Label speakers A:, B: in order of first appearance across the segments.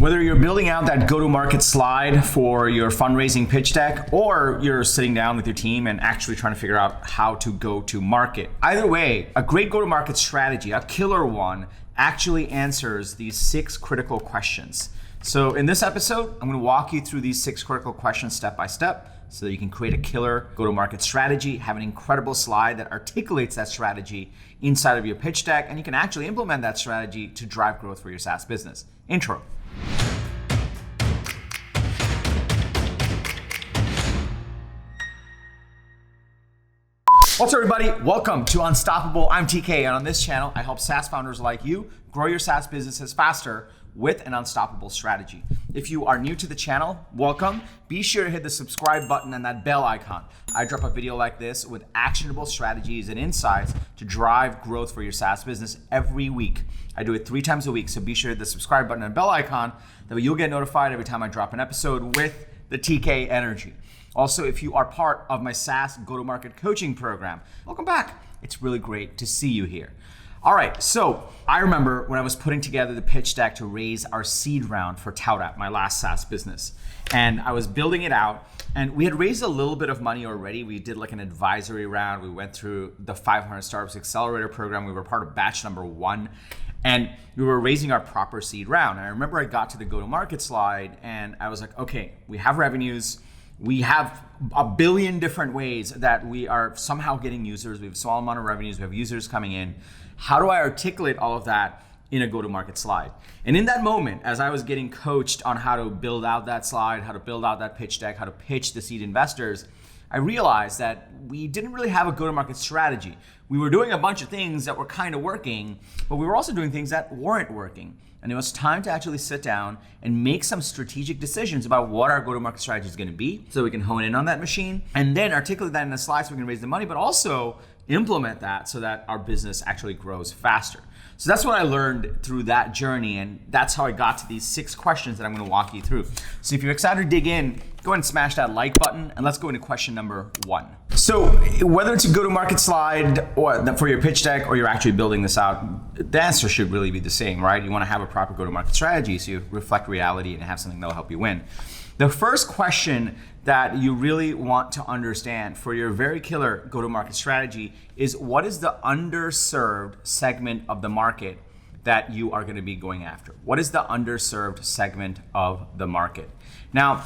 A: Whether you're building out that go-to-market slide for your fundraising pitch deck, or you're sitting down with your team and actually trying to figure out how to go to market. Either way, a great go-to-market strategy, a killer one, actually answers these 6 critical questions. So in this episode, I'm going to walk you through these 6 critical questions step by step so that you can create a killer go-to-market strategy, have an incredible slide that articulates that strategy inside of your pitch deck, and you can actually implement that strategy to drive growth for your SaaS business. Intro. What's up, everybody? Welcome to Unstoppable. I'm TK, and on this channel, I help SaaS founders like you grow your SaaS businesses faster with an unstoppable strategy. If you are new to the channel, welcome. Be sure to hit the subscribe button and that bell icon. I drop a video like this with actionable strategies and insights to drive growth for your SaaS business every week. I do it 3 times a week, so be sure to hit the subscribe button and bell icon. That way you'll get notified every time I drop an episode with the TK energy. Also, if you are part of my SaaS go-to-market coaching program, welcome back. It's really great to see you here. All right, so I remember when I was putting together the pitch deck to raise our seed round for ToutApp, my last SaaS business. And I was building it out, and we had raised a little bit of money already. We did like an advisory round. We went through the 500 Startups Accelerator program. We were part of batch number 1. And we were raising our proper seed round. And I remember I got to the go-to-market slide, and I was like, okay, we have revenues. We have a billion different ways that we are somehow getting users. We have a small amount of revenues. We have users coming in. How do I articulate all of that in a go-to-market slide? And in that moment, as I was getting coached on how to build out that slide, how to build out that pitch deck, how to pitch the seed investors, I realized that we didn't really have a go-to-market strategy. We were doing a bunch of things that were kind of working, but we were also doing things that weren't working. And it was time to actually sit down and make some strategic decisions about what our go-to-market strategy is going to be so we can hone in on that machine and then articulate that in a slide so we can raise the money, but also implement that so that our business actually grows faster. So that's what I learned through that journey, and that's how I got to these 6 questions that I'm going to walk you through. So if you're excited to dig in, go ahead and smash that like button, and let's go into question number 1. So whether it's a go-to-market slide or for your pitch deck or you're actually building this out, the answer should really be the same, right? You want to have a proper go-to-market strategy so you reflect reality and have something that'll help you win. The first question that you really want to understand for your very killer go-to-market strategy is, what is the underserved segment of the market that you are going to be going after? What is the underserved segment of the market? Now,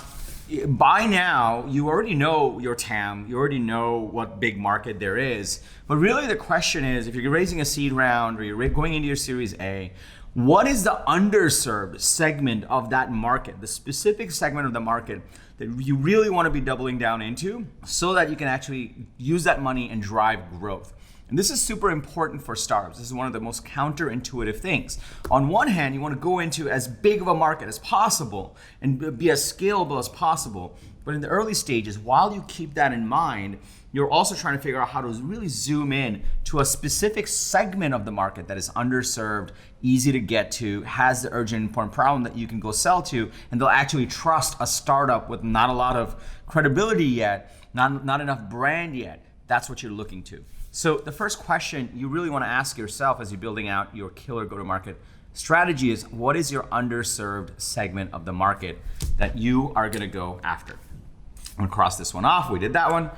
A: by now, you already know your TAM, you already know what big market there is, but really the question is, if you're raising a seed round or you're going into your Series A, what is the underserved segment of that market, the specific segment of the market that you really want to be doubling down into so that you can actually use that money and drive growth? And this is super important for startups. This is one of the most counterintuitive things. On one hand, you want to go into as big of a market as possible and be as scalable as possible. But in the early stages, while you keep that in mind, you're also trying to figure out how to really zoom in to a specific segment of the market that is underserved, easy to get to, has the urgent, important problem that you can go sell to, and they'll actually trust a startup with not a lot of credibility yet, not enough brand yet. That's what you're looking to. So the first question you really want to ask yourself as you're building out your killer go-to-market strategy is, what is your underserved segment of the market that you are going to go after? I'm going to cross this one off. We did that one.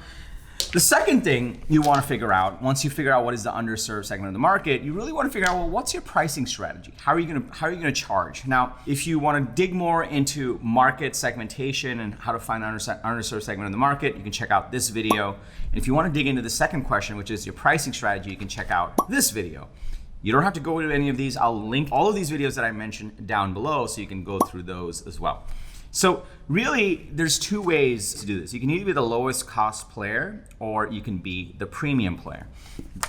A: The second thing you want to figure out, once you figure out what is the underserved segment of the market, you really want to figure out, well, what's your pricing strategy? How are you going to charge? Now, if you want to dig more into market segmentation and how to find the underserved segment of the market, you can check out this video. And if you want to dig into the second question, which is your pricing strategy, you can check out this video. You don't have to go to any of these. I'll link all of these videos that I mentioned down below so you can go through those as well. So really, there's 2 ways to do this. You can either be the lowest cost player or you can be the premium player.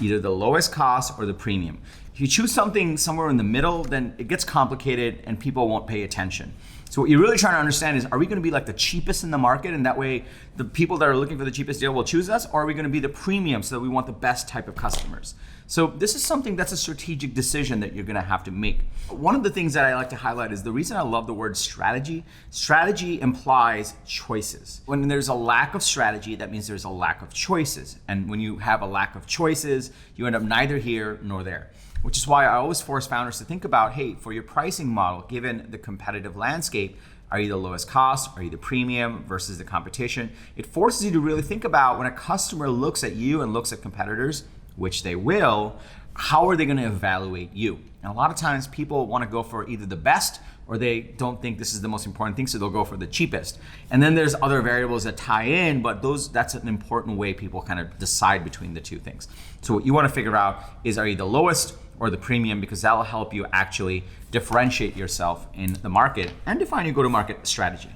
A: Either the lowest cost or the premium. If you choose something somewhere in the middle, then it gets complicated and people won't pay attention. So what you're really trying to understand is, are we going to be like the cheapest in the market, and that way the people that are looking for the cheapest deal will choose us, or are we going to be the premium so that we want the best type of customers? So this is something that's a strategic decision that you're going to have to make. One of the things that I like to highlight is the reason I love the word strategy. Strategy implies choices. When there's a lack of strategy, that means there's a lack of choices. And when you have a lack of choices, you end up neither here nor there. which is why I always force founders to think about, hey, for your pricing model, given the competitive landscape, are you the lowest cost? Are you the premium versus the competition? It forces you to really think about when a customer looks at you and looks at competitors, which they will, how are they going to evaluate you? And a lot of times people want to go for either the best or they don't think this is the most important thing, so they'll go for the cheapest. And then there's other variables that tie in, but that's an important way people kind of decide between the two things. So what you want to figure out is, are you the lowest or the premium, because that will help you actually differentiate yourself in the market and define your go-to-market strategy.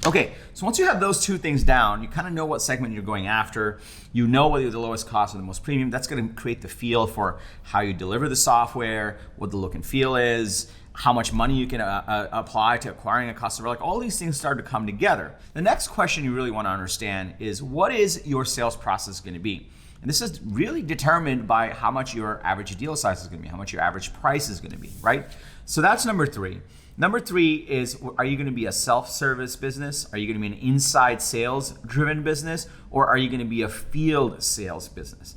A: Okay, so once you have those two things down, you kind of know what segment you're going after. You know whether you're the lowest cost or the most premium. That's going to create the feel for how you deliver the software, what the look and feel is, how much money you can apply to acquiring a customer. Like, all these things start to come together. The next question you really want to understand is, what is your sales process going to be? And this is really determined by how much your average deal size is going to be, how much your average price is going to be, right? So that's number 3. Number 3 is, are you going to be a self-service business? Are you going to be an inside sales driven business? Or are you going to be a field sales business?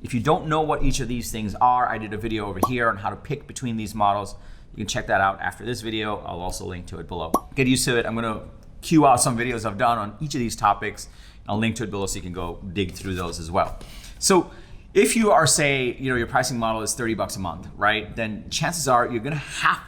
A: If you don't know what each of these things are, I did a video over here on how to pick between these models. You can check that out after this video. I'll also link to it below. Get used to it. I'm going to queue out some videos I've done on each of these topics. I'll link to it below so you can go dig through those as well. So if you are, say, your pricing model is $30 a month, right? Then chances are you're gonna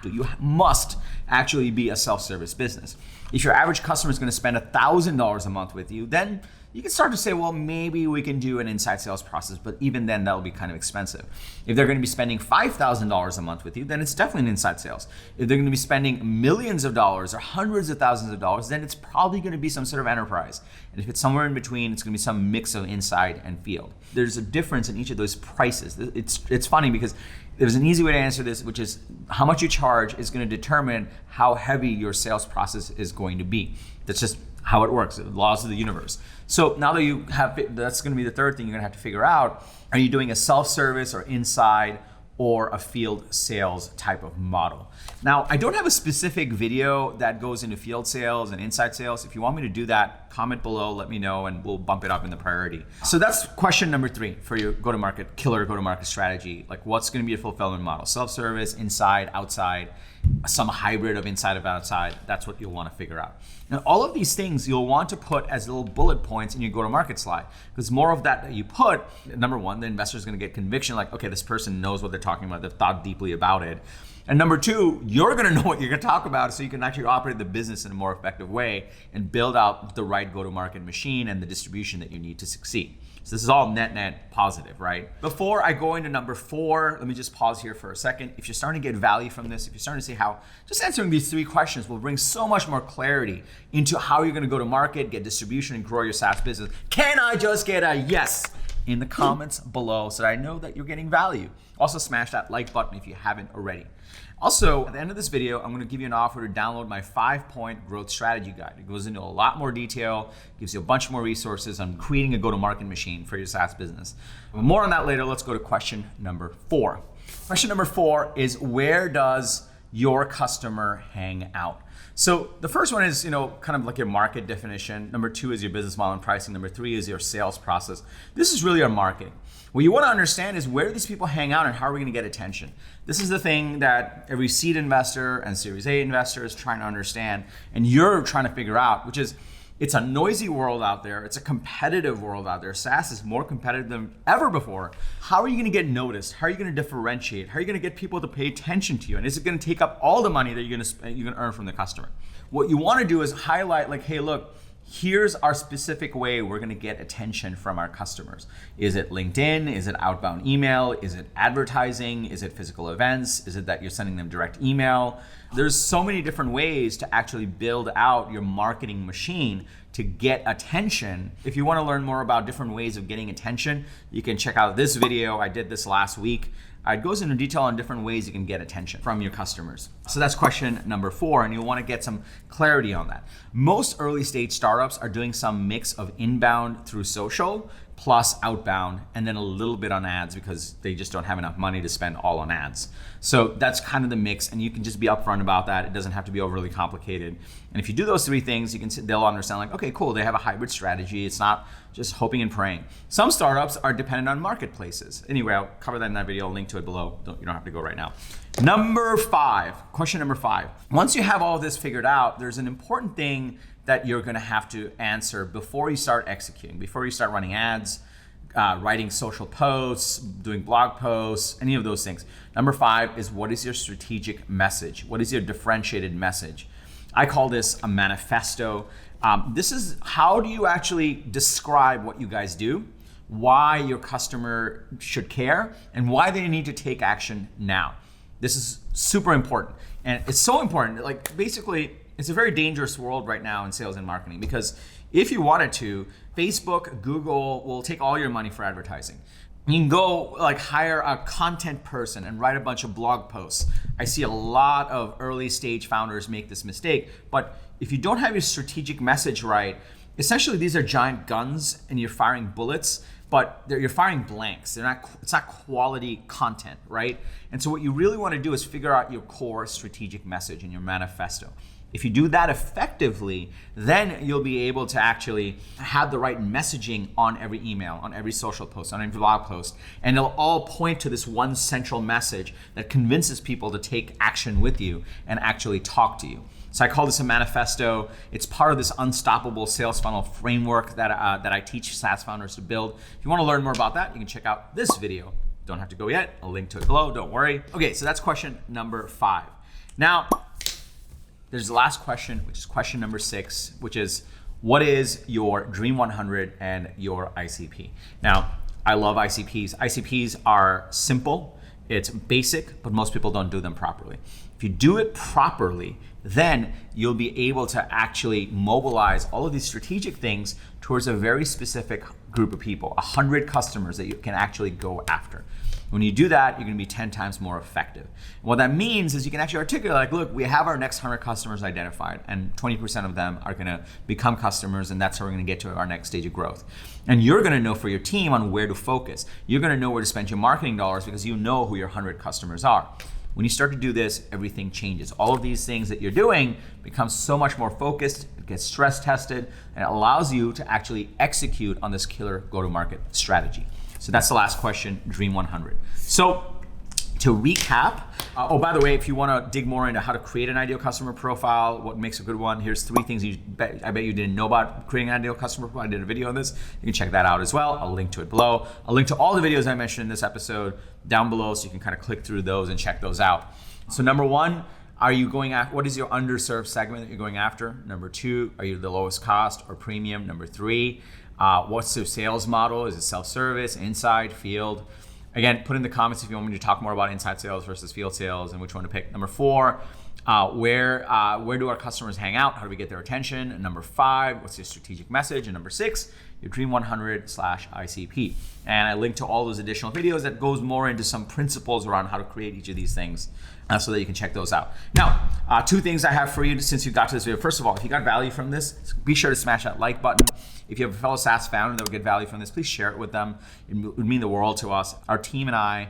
A: you must actually be a self-service business. If your average customer is gonna spend $1,000 a month with you, then you can start to say, well, maybe we can do an inside sales process, but even then that'll be kind of expensive. If they're gonna be spending $5,000 a month with you, then it's definitely an inside sales. If they're gonna be spending millions of dollars or hundreds of thousands of dollars, then it's probably gonna be some sort of enterprise. And if it's somewhere in between, it's gonna be some mix of inside and field. There's a difference in each of those prices. It's funny because there's an easy way to answer this, which is how much you charge is gonna determine how heavy your sales process is going to be. That's just how it works, the laws of the universe. So now that you have, that's gonna be the third thing you're gonna have to figure out. Are you doing a self-service or inside or a field sales type of model? Now, I don't have a specific video that goes into field sales and inside sales. If you want me to do that, comment below, let me know, and we'll bump it up in the priority. So that's question number 3 for your killer go-to-market strategy. Like, what's gonna be a fulfillment model? Self-service, inside, outside, some hybrid of inside of outside. That's what you'll wanna figure out. Now, all of these things you'll want to put as little bullet points in your go-to-market slide, because more of that you put, number 1, the investor is gonna get conviction, like, okay, this person knows what they're talking about, they've thought deeply about it. And number 2, you're gonna know what you're gonna talk about, so you can actually operate the business in a more effective way and build out the right go-to-market machine and the distribution that you need to succeed. So this is all net positive, right? Before I go into number 4, let me just pause here for a second. If you're starting to get value from this, if you're starting to see how just answering these 3 questions will bring so much more clarity into how you're gonna go to market, get distribution, and grow your SaaS business, can I just get a yes in the comments below so that I know that you're getting value? Also smash that like button if you haven't already. Also, at the end of this video, I'm gonna give you an offer to download my 5-point growth strategy guide. It goes into a lot more detail, gives you a bunch more resources on creating a go-to-market machine for your SaaS business. But more on that later. Let's go to question number 4. Question number 4 is, where does your customer hang out? So the first one is, kind of like your market definition. Number 2 is your business model and pricing. Number 3 is your sales process. This is really our marketing. What you want to understand is, where do these people hang out and how are we going to get attention? This is the thing that every seed investor and Series A investor is trying to understand, and you're trying to figure out, which is, it's a noisy world out there. It's a competitive world out there. SaaS is more competitive than ever before. How are you going to get noticed? How are you going to differentiate? How are you going to get people to pay attention to you? And is it going to take up all the money that you're going to earn from the customer? What you want to do is highlight, like, hey, look, here's our specific way we're going to get attention from our customers. Is it LinkedIn? Is it outbound email? Is it advertising? Is it physical events? Is it that you're sending them direct email? There's so many different ways to actually build out your marketing machine to get attention. If you want to learn more about different ways of getting attention, you can check out this video. I did this last week. It goes into detail on different ways you can get attention from your customers. So that's question number 4, and you'll want to get some clarity on that. Most early stage startups are doing some mix of inbound through social plus outbound, and then a little bit on ads because they just don't have enough money to spend all on ads. So that's kind of the mix, and you can just be upfront about that. It doesn't have to be overly complicated. And if you do those three things, they'll understand like, okay, cool, they have a hybrid strategy. It's not just hoping and praying. Some startups are dependent on marketplaces. Anyway, I'll cover that in that video. I'll link to it below. You don't have to go right now. Question number 5. Once you have all this figured out, there's an important thing that you're gonna have to answer before you start executing, before you start running ads, writing social posts, doing blog posts, any of those things. Number 5 is, what is your strategic message? What is your differentiated message? I call this a manifesto. This is how do you actually describe what you guys do, why your customer should care, and why they need to take action now. This is super important. And it's so important, like basically, it's a very dangerous world right now in sales and marketing, because if you wanted to, Facebook, Google will take all your money for advertising. You can go like hire a content person and write a bunch of blog posts. I see a lot of early stage founders make this mistake, but if you don't have your strategic message right, essentially these are giant guns and you're firing bullets, but you're firing blanks. It's not quality content, right? And so what you really want to do is figure out your core strategic message in your manifesto. If you do that effectively, then you'll be able to actually have the right messaging on every email, on every social post, on every blog post, and it'll all point to this one central message that convinces people to take action with you and actually talk to you. So I call this a manifesto. It's part of this unstoppable sales funnel framework that I teach SaaS founders to build. If you want to learn more about that, you can check out this video. Don't have to go yet. I'll link to it below, don't worry. Okay, so that's question number 5. Now, there's the last question, which is question number 6, which is, what is your Dream 100 and your ICP? Now, I love ICPs. ICPs are simple, it's basic, but most people don't do them properly. If you do it properly, then you'll be able to actually mobilize all of these strategic things towards a very specific group of people, 100 customers that you can actually go after. When you do that, you're gonna be 10 times more effective. And what that means is you can actually articulate like, look, we have our next 100 customers identified and 20% of them are gonna become customers, and that's how we're gonna get to our next stage of growth. And you're gonna know for your team on where to focus. You're gonna know where to spend your marketing dollars because you know who your 100 customers are. When you start to do this, everything changes. All of these things that you're doing become so much more focused, it gets stress tested, and it allows you to actually execute on this killer go-to-market strategy. So that's the last question, Dream 100. So to recap, oh, by the way, if you want to dig more into how to create an ideal customer profile, what makes a good one, here's 3 things I bet you didn't know about creating an ideal customer profile. I did a video on this. You can check that out as well. I'll link to it below. I'll link to all the videos I mentioned in this episode down below, so you can kind of click through those and check those out. So number 1, are you going after, what is your underserved segment that you're going after? Number 2, are you the lowest cost or premium? Number 3, what's the sales model? Is it self-service, inside, field? Again, put in the comments if you want me to talk more about inside sales versus field sales and which one to pick. Number 4, where do our customers hang out? How do we get their attention? And number 5, what's your strategic message? And number 6, your Dream 100/ICP. And I link to all those additional videos that goes more into some principles around how to create each of these things so that you can check those out. Now, 2 things I have for you since you got to this video. First of all, if you got value from this, be sure to smash that like button. If you have a fellow SaaS founder that would get value from this, please share it with them. It would mean the world to us. Our team and I,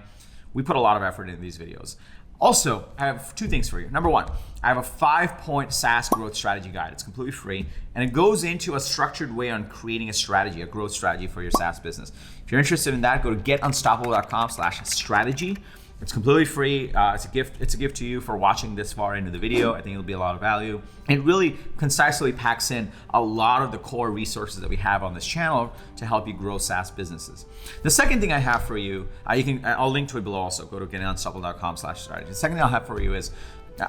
A: we put a lot of effort into these videos. Also, I have 2 things for you. Number 1, I have a 5-point SaaS growth strategy guide. It's completely free, and it goes into a structured way on creating a strategy, a growth strategy for your SaaS business. If you're interested in that, go to getunstoppable.com/strategy. It's completely free. It's a gift to you for watching this far into the video. I think it'll be a lot of value. It really concisely packs in a lot of the core resources that we have on this channel to help you grow SaaS businesses. The second thing I have for you, I'll link to it below also. Go to getunstoppable.com/strategy. The second thing I'll have for you is,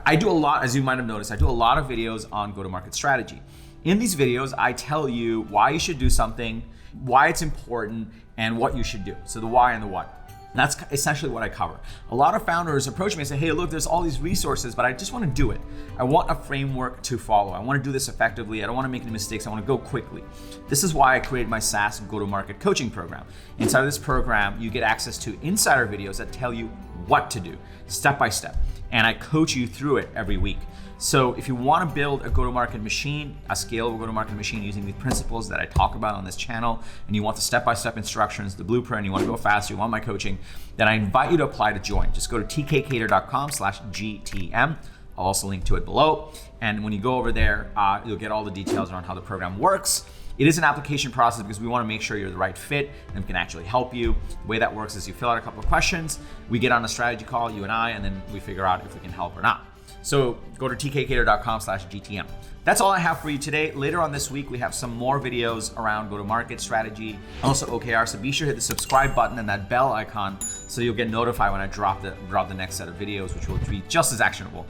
A: I do a lot, as you might have noticed, I do a lot of videos on go-to-market strategy. In these videos, I tell you why you should do something, why it's important, and what you should do. So the why and the what. That's essentially what I cover. A lot of founders approach me and say, hey, look, there's all these resources, but I just want to do it. I want a framework to follow. I want to do this effectively. I don't want to make any mistakes. I want to go quickly. This is why I created my SaaS go-to-market coaching program. Inside of this program, you get access to insider videos that tell you what to do, step by step. And I coach you through it every week. So if you want to build a go-to-market machine, a scalable go-to-market machine using the principles that I talk about on this channel, and you want the step-by-step instructions, the blueprint, you want to go faster, you want my coaching, then I invite you to apply to join. Just go to tkkader.com/GTM. I'll also link to it below. And when you go over there, you'll get all the details around how the program works. It is an application process because we want to make sure you're the right fit and we can actually help you. The way that works is you fill out a couple of questions, we get on a strategy call, you and I, and then we figure out if we can help or not. So go to tkkader.com/GTM. That's all I have for you today. Later on this week, we have some more videos around go-to-market strategy, also OKR. So be sure to hit the subscribe button and that bell icon so you'll get notified when I drop the next set of videos, which will be just as actionable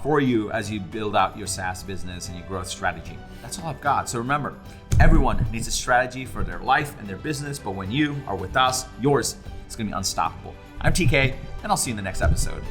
A: for you as you build out your SaaS business and your growth strategy. That's all I've got. So remember, everyone needs a strategy for their life and their business, but when you are with us, yours is going to be unstoppable. I'm TK, and I'll see you in the next episode.